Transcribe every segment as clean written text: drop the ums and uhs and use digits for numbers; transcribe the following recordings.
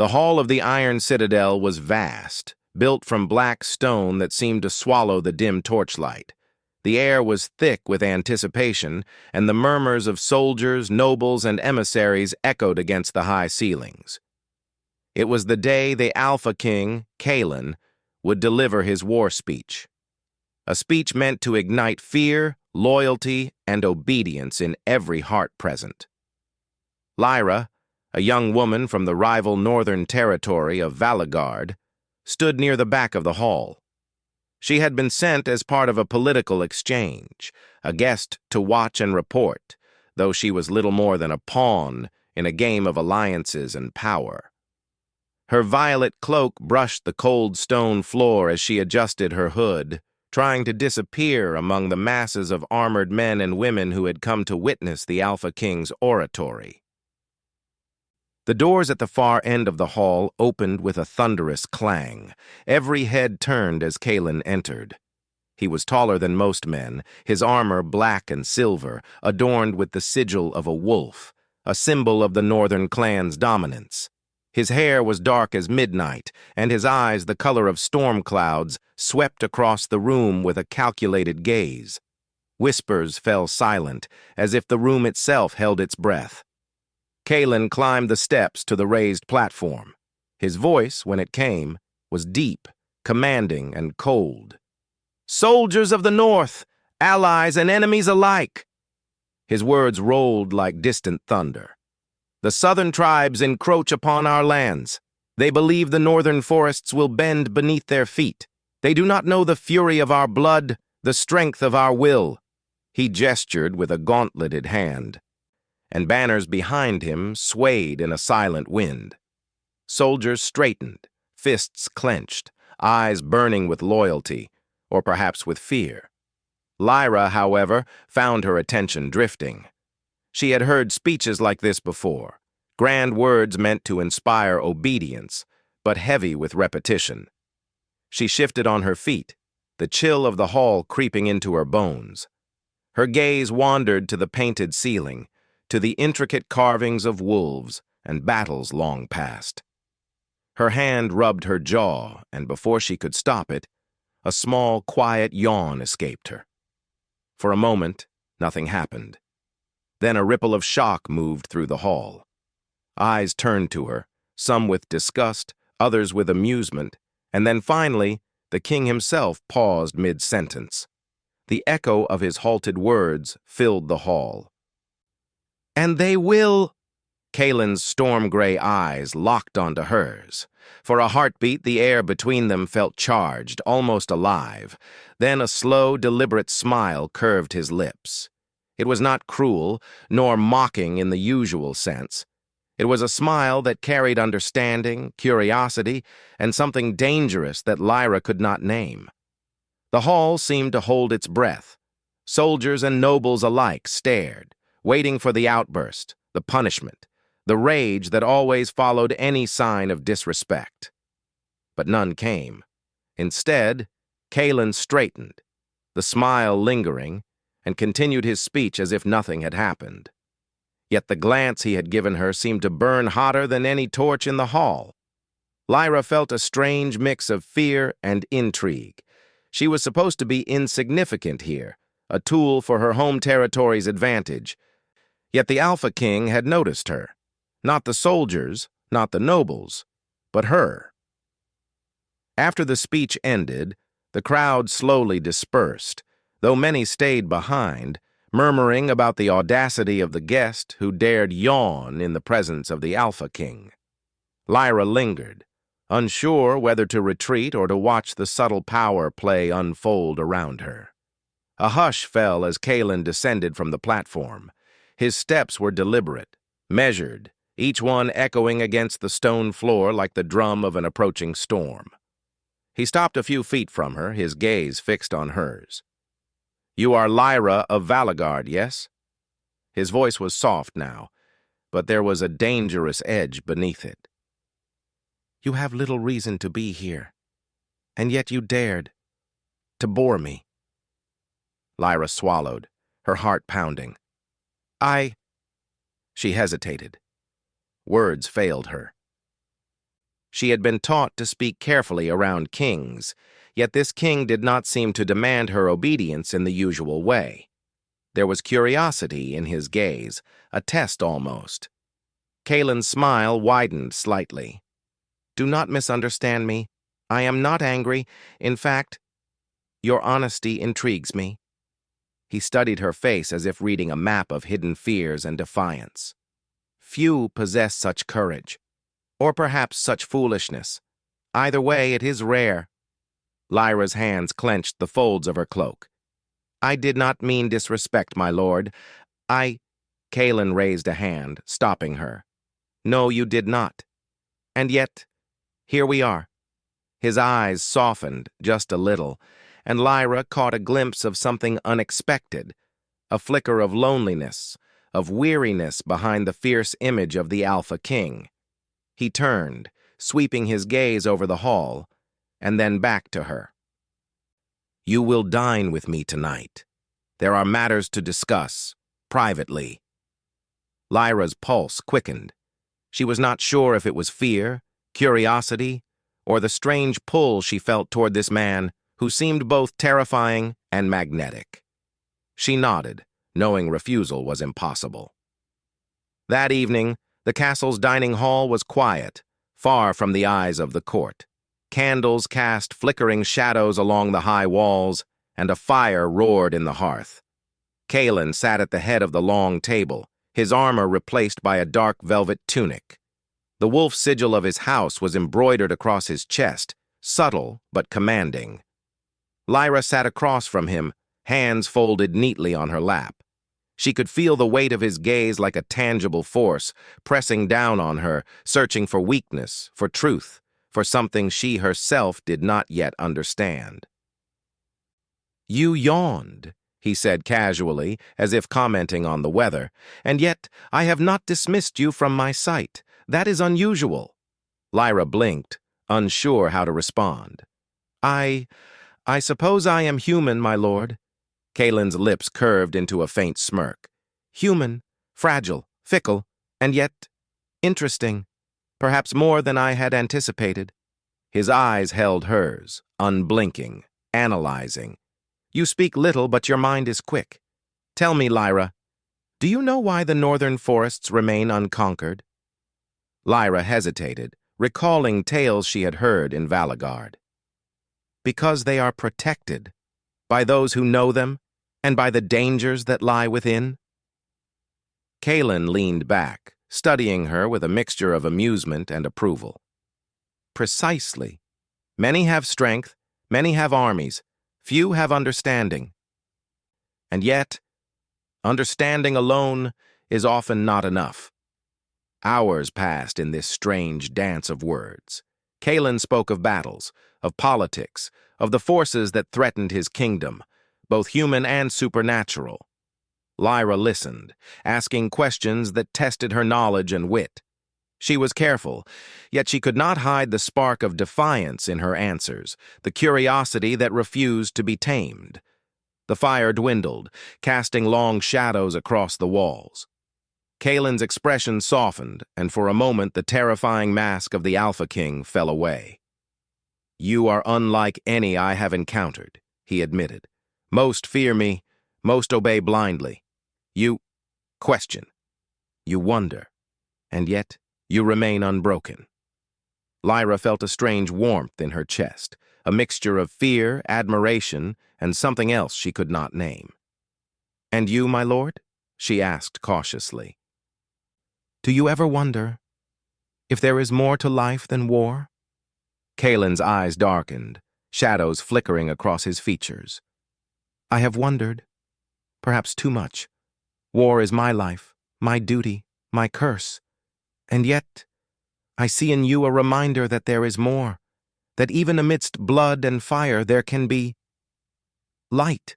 The hall of the Iron Citadel was vast, built from black stone that seemed to swallow the dim torchlight. The air was thick with anticipation, and the murmurs of soldiers, nobles, and emissaries echoed against the high ceilings. It was the day the Alpha King, Kalen, would deliver his war speech. A speech meant to ignite fear, loyalty, and obedience in every heart present. Lyra, a young woman from the rival northern territory of Valagard, stood near the back of the hall. She had been sent as part of a political exchange, a guest to watch and report, though she was little more than a pawn in a game of alliances and power. Her violet cloak brushed the cold stone floor as she adjusted her hood, trying to disappear among the masses of armored men and women who had come to witness the Alpha King's oratory. The doors at the far end of the hall opened with a thunderous clang. Every head turned as Kalen entered. He was taller than most men, his armor black and silver, adorned with the sigil of a wolf, a symbol of the northern clan's dominance. His hair was dark as midnight, and his eyes, the color of storm clouds, swept across the room with a calculated gaze. Whispers fell silent, as if the room itself held its breath. Kalen climbed the steps to the raised platform. His voice, when it came, was deep, commanding, and cold. "Soldiers of the North, allies and enemies alike!" His words rolled like distant thunder. "The southern tribes encroach upon our lands. They believe the northern forests will bend beneath their feet. They do not know the fury of our blood, the strength of our will." He gestured with a gauntleted hand, and banners behind him swayed in a silent wind. Soldiers straightened, fists clenched, eyes burning with loyalty, or perhaps with fear. Lyra, however, found her attention drifting. She had heard speeches like this before, grand words meant to inspire obedience, but heavy with repetition. She shifted on her feet, the chill of the hall creeping into her bones. Her gaze wandered to the painted ceiling, to the intricate carvings of wolves and battles long past. Her hand rubbed her jaw, and before she could stop it, a small, quiet yawn escaped her. For a moment, nothing happened. Then a ripple of shock moved through the hall. Eyes turned to her, some with disgust, others with amusement, and then finally, the king himself paused mid-sentence. The echo of his halted words filled the hall. "And they will—" Kalen's storm-gray eyes locked onto hers. For a heartbeat, the air between them felt charged, almost alive. Then a slow, deliberate smile curved his lips. It was not cruel, nor mocking in the usual sense. It was a smile that carried understanding, curiosity, and something dangerous that Lyra could not name. The hall seemed to hold its breath. Soldiers and nobles alike stared, waiting for the outburst, the punishment, the rage that always followed any sign of disrespect. But none came. Instead, Kalen straightened, the smile lingering, and continued his speech as if nothing had happened. Yet the glance he had given her seemed to burn hotter than any torch in the hall. Lyra felt a strange mix of fear and intrigue. She was supposed to be insignificant here, a tool for her home territory's advantage. Yet the Alpha King had noticed her. Not the soldiers, not the nobles, but her. After the speech ended, the crowd slowly dispersed, though many stayed behind, murmuring about the audacity of the guest who dared yawn in the presence of the Alpha King. Lyra lingered, unsure whether to retreat or to watch the subtle power play unfold around her. A hush fell as Kalen descended from the platform. His steps were deliberate, measured, each one echoing against the stone floor like the drum of an approaching storm. He stopped a few feet from her, his gaze fixed on hers. "You are Lyra of Valagard, yes?" His voice was soft now, but there was a dangerous edge beneath it. "You have little reason to be here, and yet you dared to bore me." Lyra swallowed, her heart pounding. She hesitated. Words failed her. She had been taught to speak carefully around kings, yet this king did not seem to demand her obedience in the usual way. There was curiosity in his gaze, a test almost. Kalen's smile widened slightly. "Do not misunderstand me. I am not angry. In fact, your honesty intrigues me." He studied her face as if reading a map of hidden fears and defiance. Few possess such courage, or perhaps such foolishness. Either way, it is rare. Lyra's hands clenched the folds of her cloak. "I did not mean disrespect, my lord. Kalen raised a hand, stopping her. "No, you did not. And yet, here we are." His eyes softened just a little, and Lyra caught a glimpse of something unexpected, a flicker of loneliness, of weariness behind the fierce image of the Alpha King. He turned, sweeping his gaze over the hall, and then back to her. "You will dine with me tonight. There are matters to discuss, privately." Lyra's pulse quickened. She was not sure if it was fear, curiosity, or the strange pull she felt toward this man who seemed both terrifying and magnetic. She nodded, knowing refusal was impossible. That evening, the castle's dining hall was quiet, far from the eyes of the court. Candles cast flickering shadows along the high walls, and a fire roared in the hearth. Kalen sat at the head of the long table, his armor replaced by a dark velvet tunic. The wolf sigil of his house was embroidered across his chest, subtle but commanding. Lyra sat across from him, hands folded neatly on her lap. She could feel the weight of his gaze like a tangible force, pressing down on her, searching for weakness, for truth, for something she herself did not yet understand. "You yawned," he said casually, as if commenting on the weather, "and yet I have not dismissed you from my sight. That is unusual." Lyra blinked, unsure how to respond. I suppose I am human, my lord." Kalen's lips curved into a faint smirk. "Human, fragile, fickle, and yet interesting. Perhaps more than I had anticipated." His eyes held hers, unblinking, analyzing. "You speak little, but your mind is quick. Tell me, Lyra, do you know why the northern forests remain unconquered?" Lyra hesitated, recalling tales she had heard in Valagard. "Because they are protected, by those who know them, and by the dangers that lie within." Kalen leaned back, studying her with a mixture of amusement and approval. "Precisely. Many have strength, many have armies, few have understanding. And yet, understanding alone is often not enough." Hours passed in this strange dance of words. Kalen spoke of battles, of politics, of the forces that threatened his kingdom, both human and supernatural. Lyra listened, asking questions that tested her knowledge and wit. She was careful, yet she could not hide the spark of defiance in her answers, the curiosity that refused to be tamed. The fire dwindled, casting long shadows across the walls. Kalen's expression softened, and for a moment the terrifying mask of the Alpha King fell away. "You are unlike any I have encountered," he admitted. "Most fear me, most obey blindly. You question, you wonder, and yet you remain unbroken." Lyra felt a strange warmth in her chest, a mixture of fear, admiration, and something else she could not name. "And you, my lord?" she asked cautiously. "Do you ever wonder if there is more to life than war?" Kalen's eyes darkened, shadows flickering across his features. "I have wondered, perhaps too much. War is my life, my duty, my curse. And yet, I see in you a reminder that there is more, that even amidst blood and fire there can be light."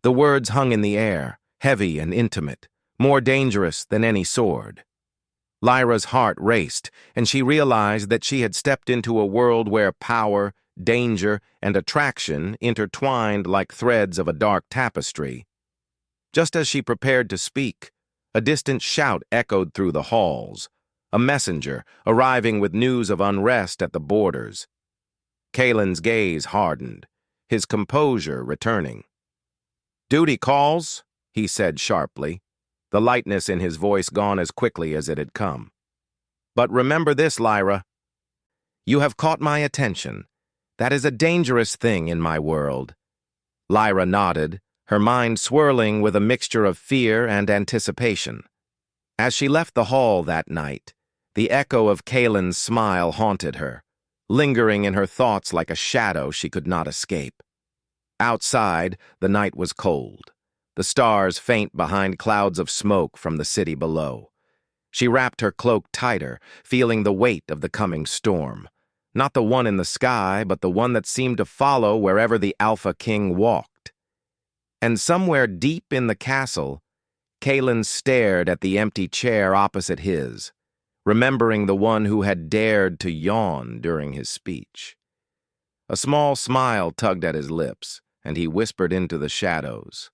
The words hung in the air, heavy and intimate, more dangerous than any sword. Lyra's heart raced, and she realized that she had stepped into a world where power, danger, and attraction intertwined like threads of a dark tapestry. Just as she prepared to speak, a distant shout echoed through the halls. a messenger arriving with news of unrest at the borders. Kalen's gaze hardened, his composure returning. "Duty calls," he said sharply, the lightness in his voice gone as quickly as it had come. "But remember this, Lyra. You have caught my attention. That is a dangerous thing in my world." Lyra nodded, her mind swirling with a mixture of fear and anticipation. As she left the hall that night, the echo of Kalen's smile haunted her, lingering in her thoughts like a shadow she could not escape. Outside, the night was cold, the stars faint behind clouds of smoke from the city below. She wrapped her cloak tighter, feeling the weight of the coming storm. Not the one in the sky, but the one that seemed to follow wherever the Alpha King walked. And somewhere deep in the castle, Kalen stared at the empty chair opposite his, remembering the one who had dared to yawn during his speech. A small smile tugged at his lips, and he whispered into the shadows,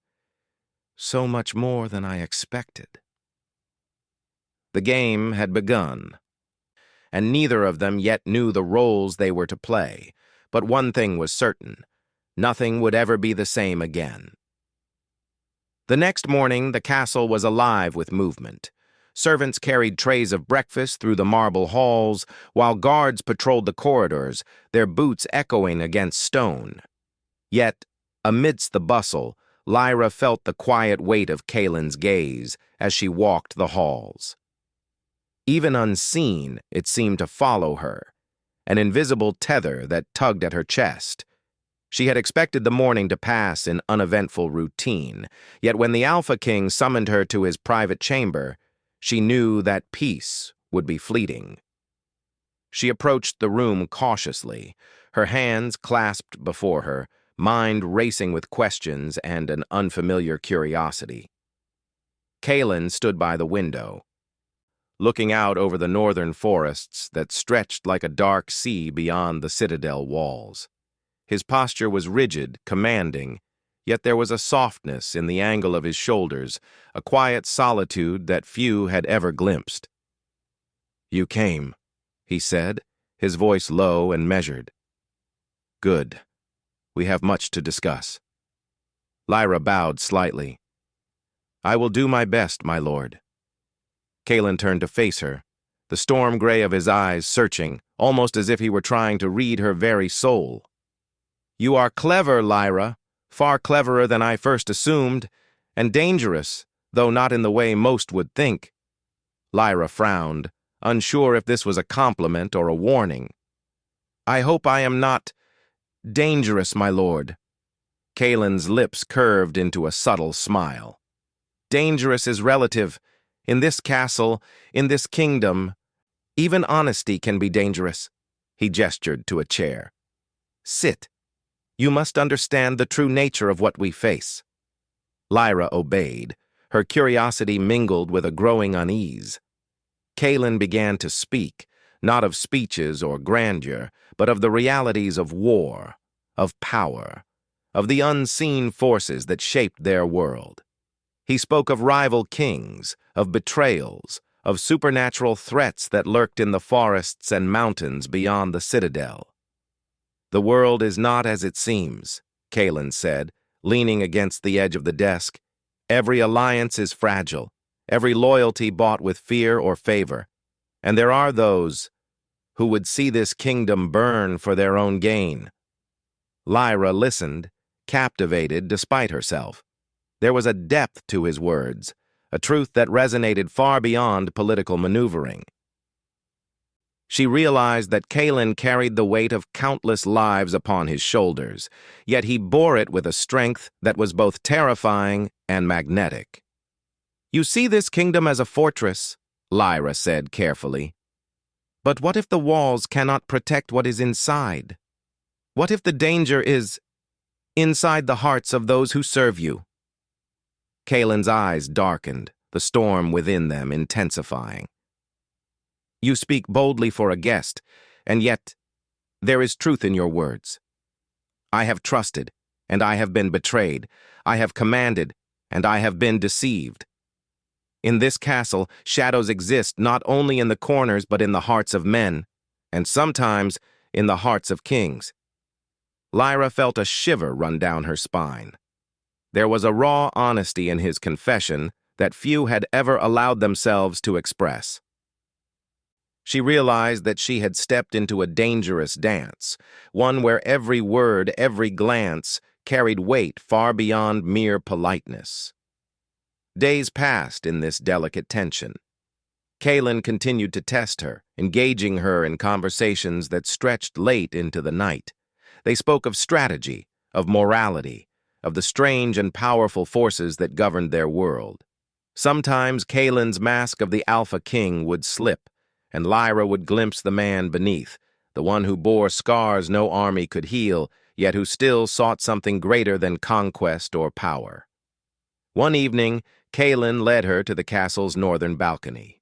"So much more than I expected." The game had begun, and neither of them yet knew the roles they were to play, but one thing was certain: nothing would ever be the same again. The next morning, the castle was alive with movement. Servants carried trays of breakfast through the marble halls, while guards patrolled the corridors, their boots echoing against stone. Yet, amidst the bustle, Lyra felt the quiet weight of Kalen's gaze as she walked the halls. Even unseen, it seemed to follow her, an invisible tether that tugged at her chest. She had expected the morning to pass in uneventful routine, yet when the Alpha King summoned her to his private chamber, she knew that peace would be fleeting. She approached the room cautiously, her hands clasped before her, mind racing with questions and an unfamiliar curiosity. Kalen stood by the window, looking out over the northern forests that stretched like a dark sea beyond the citadel walls. His posture was rigid, commanding, yet there was a softness in the angle of his shoulders, a quiet solitude that few had ever glimpsed. "You came," he said, his voice low and measured. "Good. We have much to discuss." Lyra bowed slightly. "I will do my best, my lord." Kalen turned to face her, the storm gray of his eyes searching, almost as if he were trying to read her very soul. "You are clever, Lyra, far cleverer than I first assumed, and dangerous, though not in the way most would think." Lyra frowned, unsure if this was a compliment or a warning. "I hope I am not dangerous, my lord." Kalen's lips curved into a subtle smile. "Dangerous is relative. In this castle, in this kingdom, even honesty can be dangerous." He gestured to a chair. "Sit. You must understand the true nature of what we face." Lyra obeyed, her curiosity mingled with a growing unease. Kalen began to speak, not of speeches or grandeur, but of the realities of war, of power, of the unseen forces that shaped their world. He spoke of rival kings, of betrayals, of supernatural threats that lurked in the forests and mountains beyond the citadel. "The world is not as it seems," Kalen said, leaning against the edge of the desk. "Every alliance is fragile, every loyalty bought with fear or favor, and there are those who would see this kingdom burn for their own gain." Lyra listened, captivated despite herself. There was a depth to his words, a truth that resonated far beyond political maneuvering. She realized that Kalen carried the weight of countless lives upon his shoulders, yet he bore it with a strength that was both terrifying and magnetic. "You see this kingdom as a fortress," Lyra said carefully. "But what if the walls cannot protect what is inside? What if the danger is inside the hearts of those who serve you?" Kalen's eyes darkened, the storm within them intensifying. "You speak boldly for a guest, and yet there is truth in your words. I have trusted, and I have been betrayed. I have commanded, and I have been deceived." In this castle, shadows exist not only in the corners but in the hearts of men, and sometimes in the hearts of kings. Lyra felt a shiver run down her spine. There was a raw honesty in his confession that few had ever allowed themselves to express. She realized that she had stepped into a dangerous dance, one where every word, every glance, carried weight far beyond mere politeness. Days passed in this delicate tension. Kaelin continued to test her, engaging her in conversations that stretched late into the night. They spoke of strategy, of morality, of the strange and powerful forces that governed their world. Sometimes Kaelin's mask of the Alpha King would slip, and Lyra would glimpse the man beneath, the one who bore scars no army could heal, yet who still sought something greater than conquest or power. One evening, Kaelin led her to the castle's northern balcony.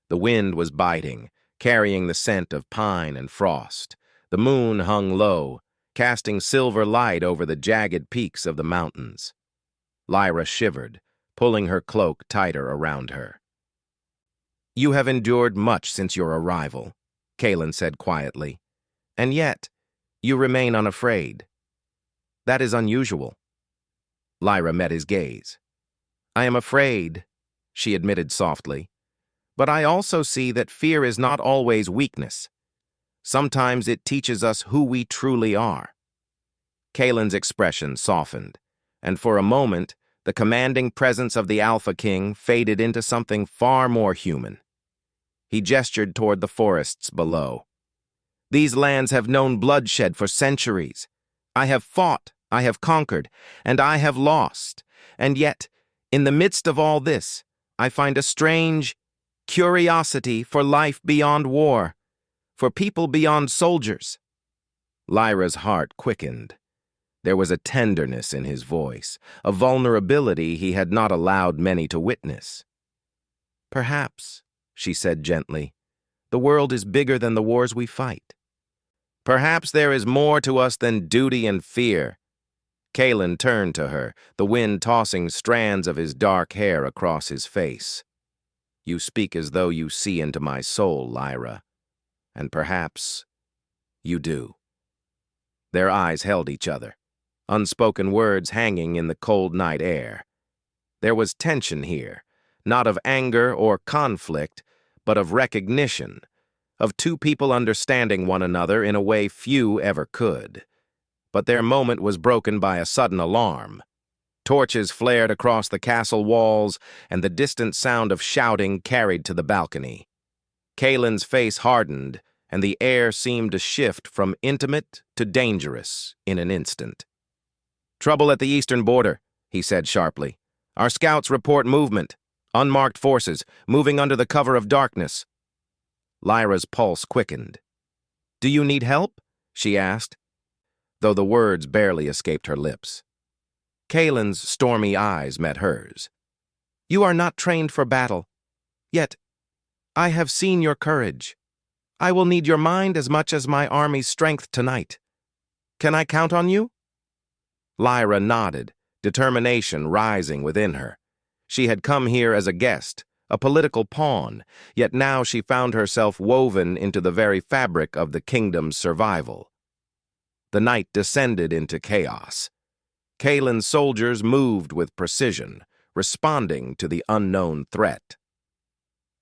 The wind was biting, carrying the scent of pine and frost. The moon hung low, casting silver light over the jagged peaks of the mountains. Lyra shivered, pulling her cloak tighter around her. "You have endured much since your arrival," Kaelin said quietly, "and yet you remain unafraid. That is unusual." Lyra met his gaze. "I am afraid," she admitted softly, "but I also see that fear is not always weakness. Sometimes it teaches us who we truly are." Kaelin's expression softened, and for a moment, the commanding presence of the Alpha King faded into something far more human. He gestured toward the forests below. "These lands have known bloodshed for centuries. I have fought, I have conquered, and I have lost. And yet, in the midst of all this, I find a strange curiosity for life beyond war, for people beyond soldiers." Lyra's heart quickened. There was a tenderness in his voice, a vulnerability he had not allowed many to witness. "Perhaps," she said gently, "the world is bigger than the wars we fight. Perhaps there is more to us than duty and fear." Kaelin turned to her, the wind tossing strands of his dark hair across his face. "You speak as though you see into my soul, Lyra. And perhaps you do." Their eyes held each other, unspoken words hanging in the cold night air. There was tension here, not of anger or conflict, but of recognition, of two people understanding one another in a way few ever could. But their moment was broken by a sudden alarm. Torches flared across the castle walls, and the distant sound of shouting carried to the balcony. Kaelin's face hardened, and the air seemed to shift from intimate to dangerous in an instant. "Trouble at the eastern border," he said sharply. "Our scouts report movement. Unmarked forces, moving under the cover of darkness." Lyra's pulse quickened. "Do you need help?" she asked, though the words barely escaped her lips. Kaelin's stormy eyes met hers. "You are not trained for battle. Yet, I have seen your courage. I will need your mind as much as my army's strength tonight. Can I count on you?" Lyra nodded, determination rising within her. She had come here as a guest, a political pawn, yet now she found herself woven into the very fabric of the kingdom's survival. The night descended into chaos. Kaelin's soldiers moved with precision, responding to the unknown threat.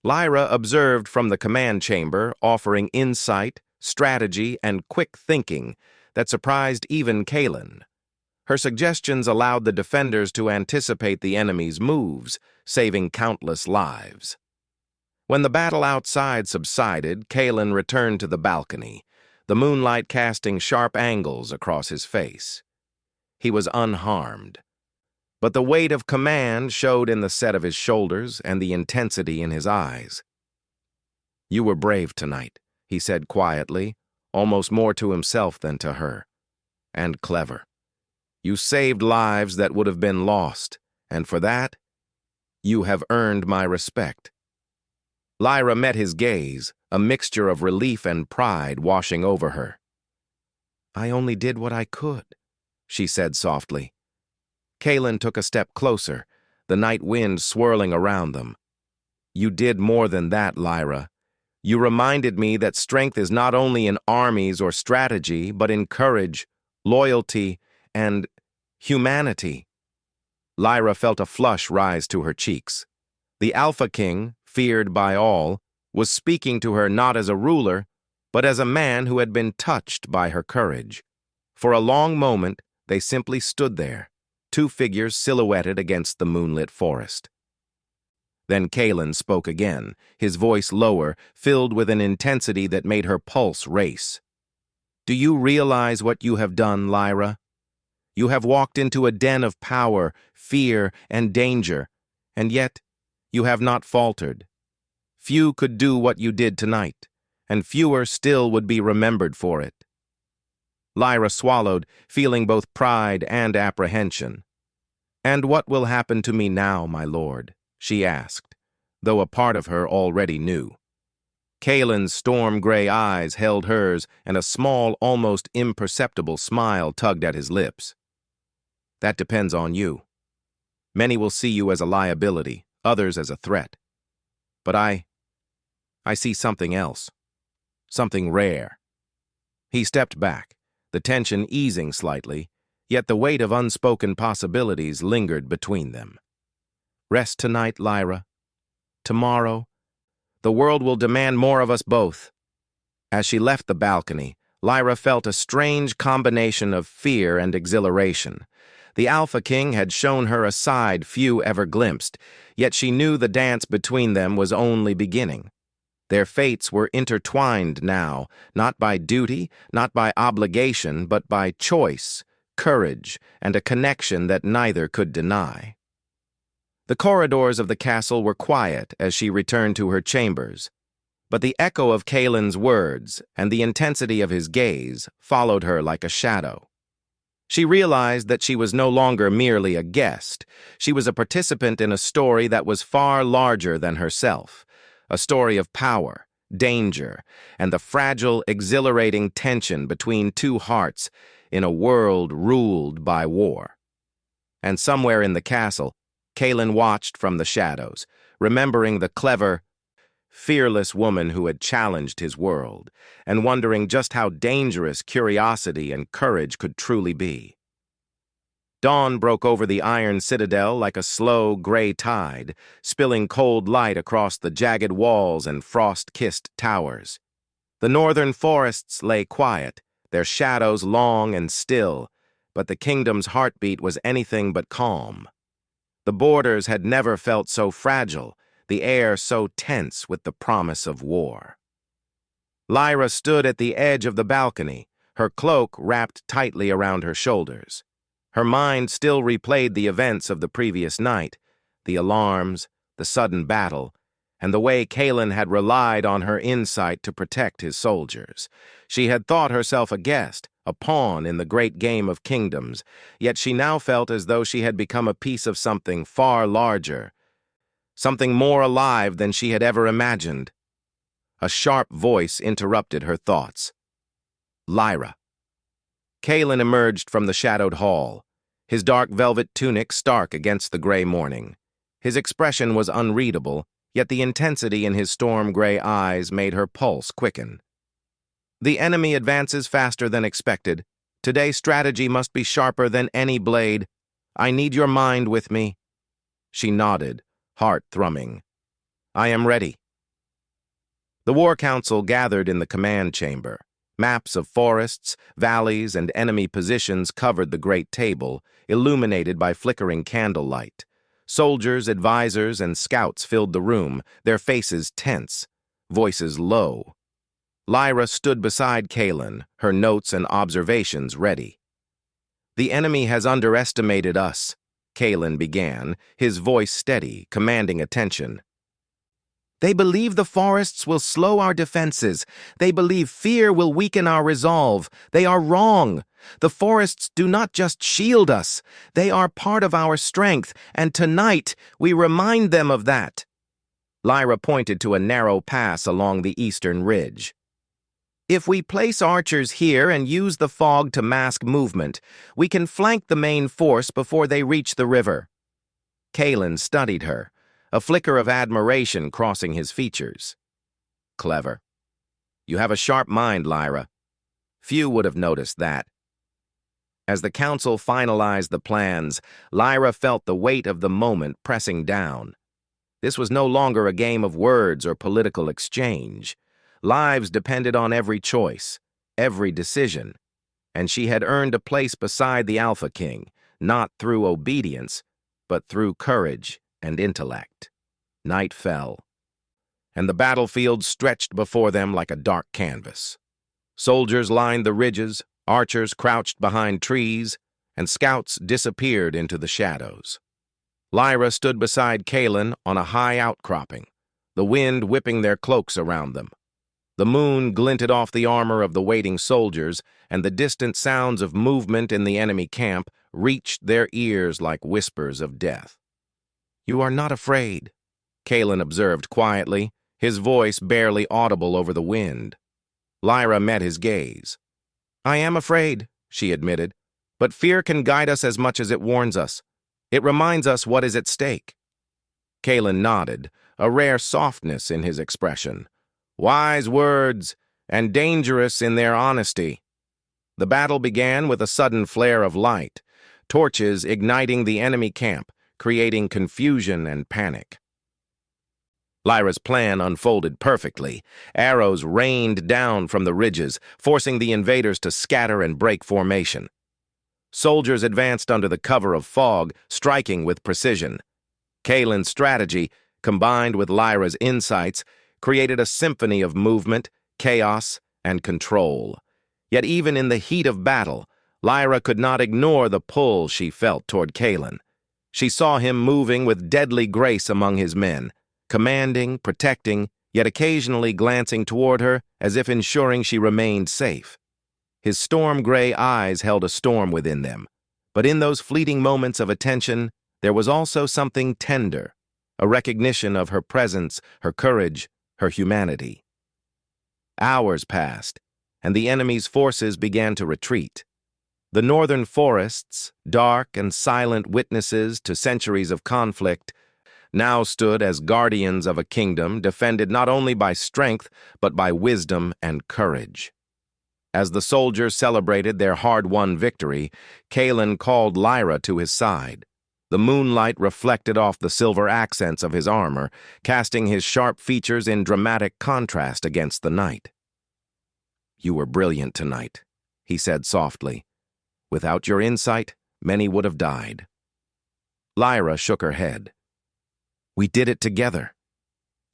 Lyra observed from the command chamber, offering insight, strategy, and quick thinking that surprised even Kaelin. Her suggestions allowed the defenders to anticipate the enemy's moves, saving countless lives. When the battle outside subsided, Kaelin returned to the balcony, the moonlight casting sharp angles across his face. He was unharmed, but the weight of command showed in the set of his shoulders and the intensity in his eyes. "You were brave tonight," he said quietly, almost more to himself than to her. "And clever. You saved lives that would have been lost, and for that, you have earned my respect." Lyra met his gaze, a mixture of relief and pride washing over her. "I only did what I could," she said softly. Kaelin took a step closer, the night wind swirling around them. You did more than that, Lyra. You reminded me that strength is not only in armies or strategy, but in courage, loyalty, and humanity. Lyra felt a flush rise to her cheeks. The Alpha King, feared by all, was speaking to her not as a ruler, but as a man who had been touched by her courage. For a long moment, they simply stood there, two figures silhouetted against the moonlit forest. Then Kalen spoke again, his voice lower, filled with an intensity that made her pulse race. Do you realize what you have done, Lyra? You have walked into a den of power, fear, and danger, and yet you have not faltered. Few could do what you did tonight, and fewer still would be remembered for it. Lyra swallowed, feeling both pride and apprehension. And what will happen to me now, my lord? She asked, though a part of her already knew. Kalen's storm-gray eyes held hers, and a small, almost imperceptible smile tugged at his lips. That depends on you. Many will see you as a liability, others as a threat. But I see something else. Something rare. He stepped back, the tension easing slightly, yet the weight of unspoken possibilities lingered between them. Rest tonight, Lyra. Tomorrow, the world will demand more of us both. As she left the balcony, Lyra felt a strange combination of fear and exhilaration. The Alpha King had shown her a side few ever glimpsed, yet she knew the dance between them was only beginning. Their fates were intertwined now, not by duty, not by obligation, but by choice, courage, and a connection that neither could deny. The corridors of the castle were quiet as she returned to her chambers, but the echo of Kalen's words and the intensity of his gaze followed her like a shadow. She realized that she was no longer merely a guest. She was a participant in a story that was far larger than herself, a story of power, danger, and the fragile, exhilarating tension between two hearts in a world ruled by war. And somewhere in the castle, Kalen watched from the shadows, remembering the clever, fearless woman who had challenged his world, and wondering just how dangerous curiosity and courage could truly be. Dawn broke over the iron citadel like a slow, gray tide, spilling cold light across the jagged walls and frost-kissed towers. The northern forests lay quiet, their shadows long and still, but the kingdom's heartbeat was anything but calm. The borders had never felt so fragile, the air so tense with the promise of war. Lyra stood at the edge of the balcony, her cloak wrapped tightly around her shoulders. Her mind still replayed the events of the previous night, the alarms, the sudden battle, and the way Kalen had relied on her insight to protect his soldiers. She had thought herself a guest, a pawn in the great game of kingdoms, yet she now felt as though she had become a piece of something far larger, something more alive than she had ever imagined. A sharp voice interrupted her thoughts. Lyra. Kalen emerged from the shadowed hall, his dark velvet tunic stark against the gray morning. His expression was unreadable, yet the intensity in his storm-gray eyes made her pulse quicken. The enemy advances faster than expected. Today strategy must be sharper than any blade. I need your mind with me. She nodded, heart thrumming. I am ready. The War Council gathered in the command chamber. Maps of forests, valleys, and enemy positions covered the great table, illuminated by flickering candlelight. Soldiers, advisors, and scouts filled the room, their faces tense, voices low. Lyra stood beside Kalen, her notes and observations ready. The enemy has underestimated us, Kalen began, his voice steady, commanding attention. They believe the forests will slow our defenses. They believe fear will weaken our resolve. They are wrong. The forests do not just shield us. They are part of our strength, and tonight we remind them of that. Lyra pointed to a narrow pass along the eastern ridge. If we place archers here and use the fog to mask movement, we can flank the main force before they reach the river. Kalen studied her, a flicker of admiration crossing his features. Clever. You have a sharp mind, Lyra. Few would have noticed that. As the council finalized the plans, Lyra felt the weight of the moment pressing down. This was no longer a game of words or political exchange. Lives depended on every choice, every decision, and she had earned a place beside the Alpha King, not through obedience, but through courage and intellect. Night fell, and the battlefield stretched before them like a dark canvas. Soldiers lined the ridges, archers crouched behind trees, and scouts disappeared into the shadows. Lyra stood beside Kaelin on a high outcropping, the wind whipping their cloaks around them. The moon glinted off the armor of the waiting soldiers, and the distant sounds of movement in the enemy camp reached their ears like whispers of death. "You are not afraid," Kaelin observed quietly, his voice barely audible over the wind. Lyra met his gaze. "I am afraid," she admitted, "but fear can guide us as much as it warns us. It reminds us what is at stake." Kaelin nodded, a rare softness in his expression. Wise words, and dangerous in their honesty. The battle began with a sudden flare of light, torches igniting the enemy camp, creating confusion and panic. Lyra's plan unfolded perfectly. Arrows rained down from the ridges, forcing the invaders to scatter and break formation. Soldiers advanced under the cover of fog, striking with precision. Kaelin's strategy, combined with Lyra's insights, created a symphony of movement, chaos, and control. Yet even in the heat of battle, Lyra could not ignore the pull she felt toward Kaelin. She saw him moving with deadly grace among his men, commanding, protecting, yet occasionally glancing toward her as if ensuring she remained safe. His storm-gray eyes held a storm within them, but in those fleeting moments of attention, there was also something tender, a recognition of her presence, her courage, her humanity. Hours passed, and the enemy's forces began to retreat. The northern forests, dark and silent witnesses to centuries of conflict, now stood as guardians of a kingdom defended not only by strength, but by wisdom and courage. As the soldiers celebrated their hard-won victory, Kaelin called Lyra to his side. The moonlight reflected off the silver accents of his armor, casting his sharp features in dramatic contrast against the night. "You were brilliant tonight," he said softly. "Without your insight, many would have died." Lyra shook her head. "We did it together.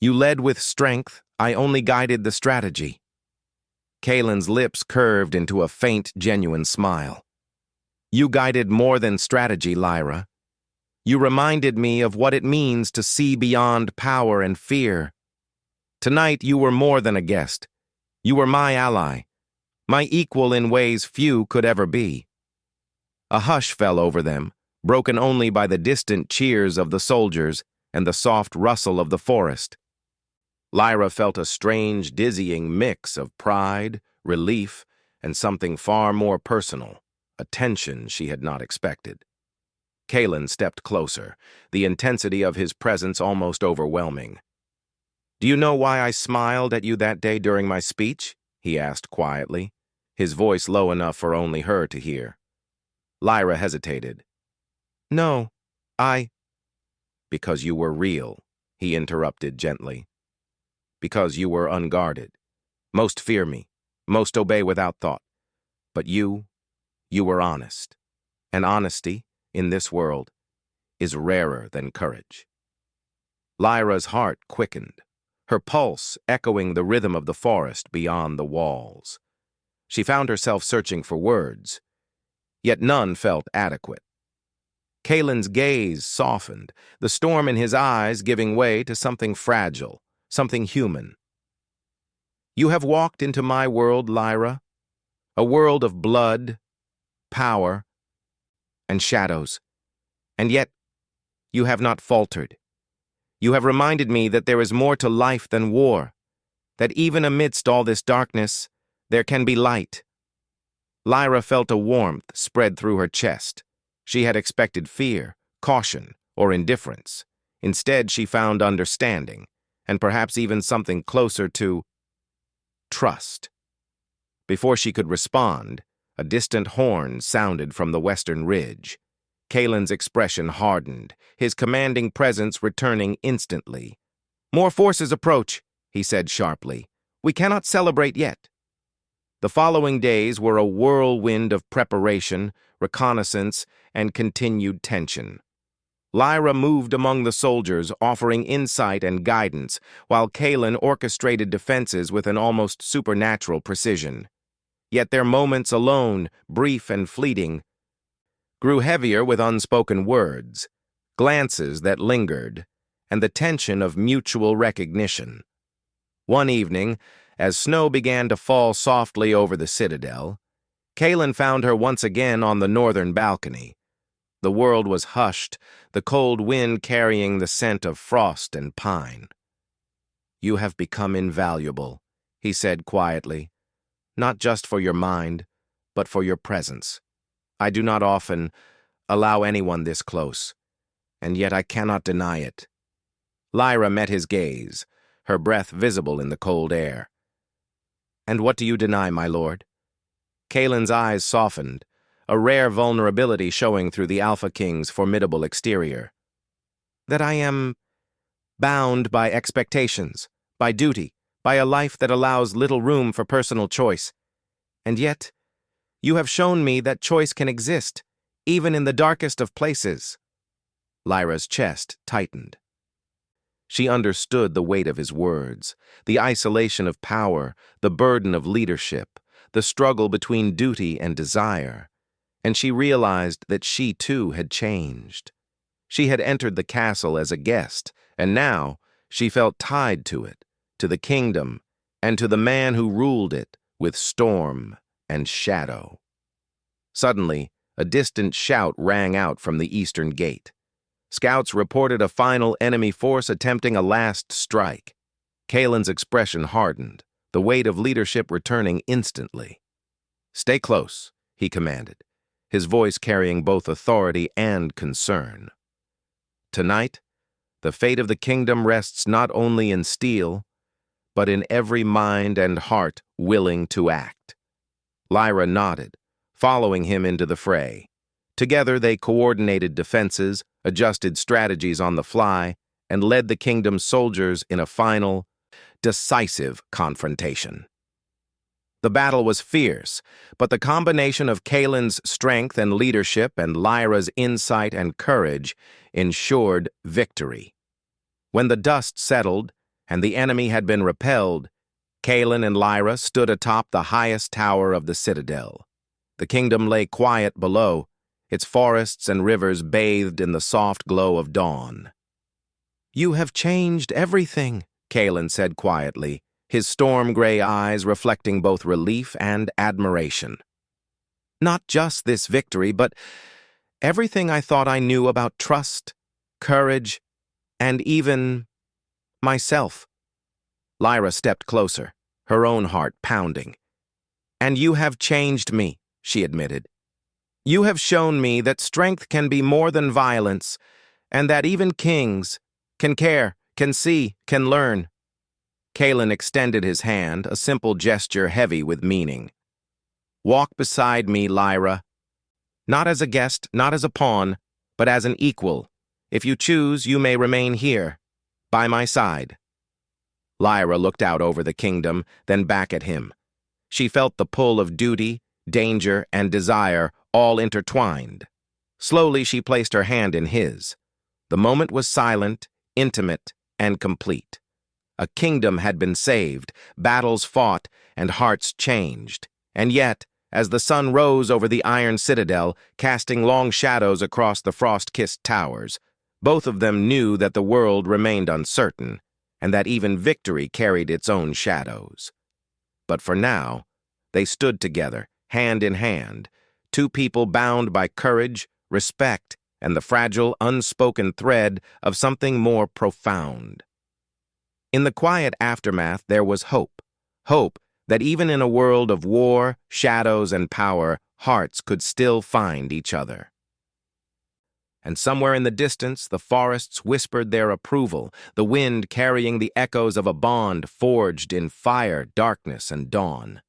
You led with strength, I only guided the strategy." Kaelin's lips curved into a faint, genuine smile. "You guided more than strategy, Lyra. You reminded me of what it means to see beyond power and fear. Tonight you were more than a guest. You were my ally, my equal in ways few could ever be." A hush fell over them, broken only by the distant cheers of the soldiers and the soft rustle of the forest. Lyra felt a strange, dizzying mix of pride, relief, and something far more personal, a tension she had not expected. Kaelin stepped closer, the intensity of his presence almost overwhelming. "Do you know why I smiled at you that day during my speech?" he asked quietly, his voice low enough for only her to hear. Lyra hesitated. "No, Because you were real," he interrupted gently. "Because you were unguarded. Most fear me, most obey without thought. But you were honest. And honesty, in this world, is rarer than courage." Lyra's heart quickened, her pulse echoing the rhythm of the forest beyond the walls. She found herself searching for words, yet none felt adequate. Kaelin's gaze softened, the storm in his eyes giving way to something fragile, something human. "You have walked into my world, Lyra, a world of blood, power, and shadows, and yet you have not faltered. You have reminded me that there is more to life than war, that even amidst all this darkness, there can be light." Lyra felt a warmth spread through her chest. She had expected fear, caution, or indifference. Instead, she found understanding, and perhaps even something closer to trust. Before she could respond, a distant horn sounded from the western ridge. Kalen's expression hardened, his commanding presence returning instantly. "More forces approach," he said sharply. "We cannot celebrate yet." The following days were a whirlwind of preparation, reconnaissance, and continued tension. Lyra moved among the soldiers, offering insight and guidance, while Kalen orchestrated defenses with an almost supernatural precision. Yet their moments alone, brief and fleeting, grew heavier with unspoken words, glances that lingered, and the tension of mutual recognition. One evening, as snow began to fall softly over the citadel, Kalen found her once again on the northern balcony. The world was hushed, the cold wind carrying the scent of frost and pine. "You have become invaluable," he said quietly, "not just for your mind, but for your presence. I do not often allow anyone this close, and yet I cannot deny it." Lyra met his gaze, her breath visible in the cold air. "And what do you deny, my lord?" Kalen's eyes softened, a rare vulnerability showing through the Alpha King's formidable exterior. "That I am bound by expectations, by duty, by a life that allows little room for personal choice. And yet, you have shown me that choice can exist, even in the darkest of places." Lyra's chest tightened. She understood the weight of his words, the isolation of power, the burden of leadership, the struggle between duty and desire, and she realized that she too had changed. She had entered the castle as a guest, and now she felt tied to it, to the kingdom, and to the man who ruled it with storm and shadow. Suddenly, a distant shout rang out from the eastern gate. Scouts reported a final enemy force attempting a last strike. Kalen's expression hardened, the weight of leadership returning instantly. "Stay close," he commanded, his voice carrying both authority and concern. "Tonight, the fate of the kingdom rests not only in steel, but in every mind and heart willing to act." Lyra nodded, following him into the fray. Together they coordinated defenses, adjusted strategies on the fly, and led the kingdom's soldiers in a final, decisive confrontation. The battle was fierce, but the combination of Kalen's strength and leadership and Lyra's insight and courage ensured victory. When the dust settled and the enemy had been repelled, Kalen and Lyra stood atop the highest tower of the citadel. The kingdom lay quiet below, its forests and rivers bathed in the soft glow of dawn. "You have changed everything," Kalen said quietly, his storm-gray eyes reflecting both relief and admiration. "Not just this victory, but everything I thought I knew about trust, courage, and even myself." Lyra stepped closer, her own heart pounding. "And you have changed me," she admitted. "You have shown me that strength can be more than violence, and that even kings can care, can see, can learn." Kalen extended his hand, a simple gesture heavy with meaning. "Walk beside me, Lyra. Not as a guest, not as a pawn, but as an equal. If you choose, you may remain here, by my side." Lyra looked out over the kingdom, then back at him. She felt the pull of duty, danger, and desire all intertwined. Slowly she placed her hand in his. The moment was silent, intimate, and complete. A kingdom had been saved, battles fought, and hearts changed. And yet, as the sun rose over the iron citadel, casting long shadows across the frost-kissed towers, both of them knew that the world remained uncertain, and that even victory carried its own shadows. But for now, they stood together, hand in hand, two people bound by courage, respect, and the fragile, unspoken thread of something more profound. In the quiet aftermath, there was hope. Hope that even in a world of war, shadows, and power, hearts could still find each other. and somewhere in the distance the forests whispered their approval, the wind carrying the echoes of a bond forged in fire, darkness, and dawn.